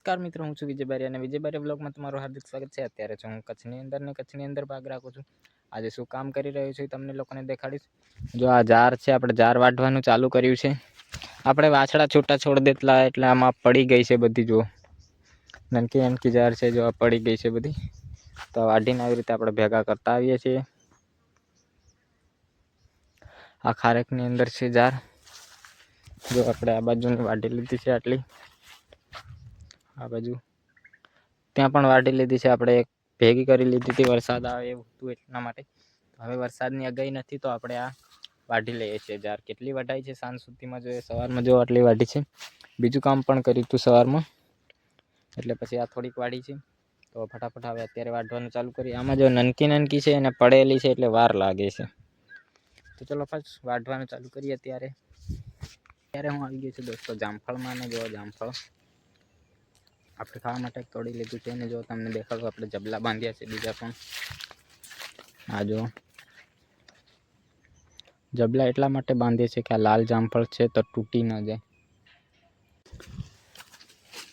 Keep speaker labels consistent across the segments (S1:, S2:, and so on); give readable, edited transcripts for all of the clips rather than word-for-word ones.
S1: નમસ્કાર મિત્રો, હું છું વિજય બારિયા અને વિજય બારિયા બ્લોગમાં તમારું હાર્દિક સ્વાગત છે. અત્યારે છું હું કચ્છની અંદર ભાગ રાખું છું. આજે શું કામ કરી રહ્યું છું તમને લોકોને દેખાડીશ. જો આ જાર છે, આપણે જાર વાઢવાનું ચાલુ કર્યું છે. આપણે વાછડા છૂટા છોડ દેતલા એટલે આમાં પડી ગઈ છે બધી. જો નનકી નનકી જાર છે, જો પડી ગઈ છે બધી. તો વાઢીને આવી રીતે આપણે ભેગા કરતા આવીએ છીએ. આ ખારેકની અંદર છે જાર. જો આપણે આ બાજુની વાઢી લીધી છે આટલી. આ બાજુ ત્યાં પણ વાઢી લીધી છે આપણે, એક ભેગી કરી લીધી હતી વરસાદ આવે એવું હતું એટલા માટે. હવે વરસાદની આગાહી નથી તો આપણે આ વાઢી લઈએ છીએ જાર. કેટલી વઢાઈ છે સાંજ સુધીમાં, જો સવારમાં જો આટલી વાઢી છે. બીજું કામ પણ કર્યું હતું સવારમાં, એટલે પછી આ થોડીક વાઢી છે. તો ફટાફટ હવે અત્યારે વાઢવાનું ચાલુ કરીએ. આમાં જો નનકી છે અને પડેલી છે એટલે વાર લાગે છે. તો ચલો ફાસ્ટ વાઢવાનું ચાલુ કરીએ. અત્યારે હું આવી ગયો છું દોસ્તો જામફળમાં, ને જો જામફળ આપણે ખાવા માટે તોડી લીધું છે. અને જો તમને દેખાડું, આપણે જબલા બાંધ્યા છે બીજા પણ. આ જો જબલા એટલા માટે બાંધીએ છે કે આ લાલ જામફળ છે તો તૂટી ન જાય.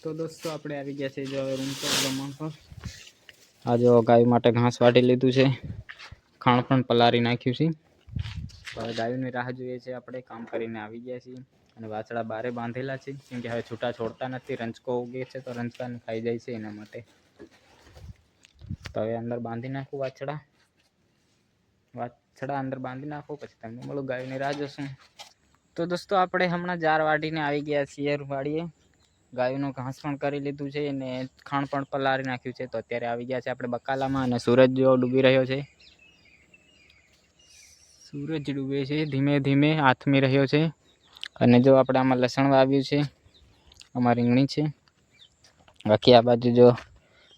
S1: તો દોસ્તો આપણે આવી ગયા છે જો રૂમ પર જમવા પર. આ જો ગાય માટે ઘાસ વાટી લીધું છે, ખાણ પણ પલારી નાખ્યું છે. હવે ગાયોની રાહ જોઈએ છે આપણે. કામ કરીને આવી ગયા છીએ અને વાછડા બારે બાંધેલા છે, કેમ કે હવે છૂટા છોડતા નથી. રંચકો ઉગે છે તો રંચકાને ખાઈ જાય છે, એના માટે. તો હવે અંદર બાંધી નાખું વાછડા અંદર બાંધી નાખો, પછી તમને મળું, ગાયોની રાહ જોશું. તો દોસ્તો આપણે હમણાં જાર વાઢીને આવી ગયા છીએ વાડીએ. ગાયોનું ઘાસ પણ કરી લીધું છે અને ખાણ પણ પલાળી નાખ્યું છે. તો અત્યારે આવી ગયા છે આપણે બકાલામાં, અને સૂરજ જેવો ડૂબી રહ્યો છે. સૂરજ ડૂબે છે, ધીમે ધીમે આથમી રહ્યો છે. અને જો આપણે આમાં લસણ વાવ્યું છે, આમાં રીંગણી છે. બાકી આ બાજુ જો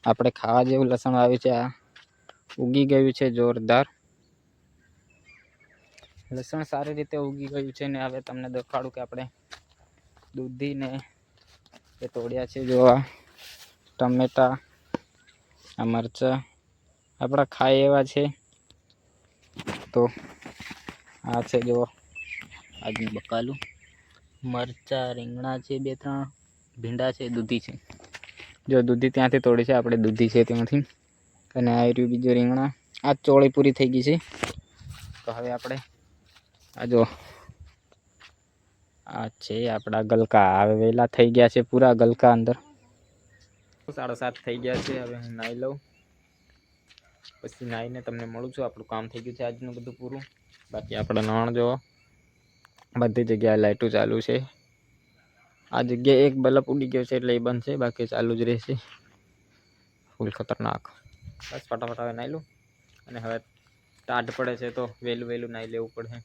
S1: આપણે ખાવા જેવું લસણ વાવ્યું છે, આ ઉગી ગયું છે જોરદાર. લસણ સારી રીતે ઉગી ગયું છે. ને હવે તમને દેખાડું કે આપણે દૂધીને એ તોડ્યા છે. જો આ ટમેટા, આ મરચાં આપણા ખાય એવા છે. તો આ છે જો આજનું બકાલું. મરચાં, રીંગણા છે, 2-3 ભીંડા છે, દૂધી છે. જો દૂધી ત્યાંથી તોડી છે આપણે, દૂધી છે ત્યાંથી. અને આ રહ્યું બીજું રીંગણા. આ ચોળી પૂરી થઈ ગઈ છે. તો હવે આપણે આ જો આ છે આપણા ગલકા. હવે વેલા થઈ ગયા છે પૂરા ગલકા અંદર. 7:30 થઈ ગયા છે. હવે હું નાહી લઉં, પછી નાહીને તમને મળું છું. આપણું કામ થઈ ગયું છે આજનું બધું પૂરું. બાકી આપણે નણ જો બધી જગ્યાએ લાઇટો ચાલુ છે. આ જગ્યાએ એક બલ્બ ઉડી ગયો છે એટલે એ બંધ છે, બાકી ચાલુ જ રહેશે. ફૂલ ખતરનાક. બસ ફટાફટ હવે નાહી લઉં. અને હવે ટાઢ પડે છે તો વહેલું નાહી લેવું પડે.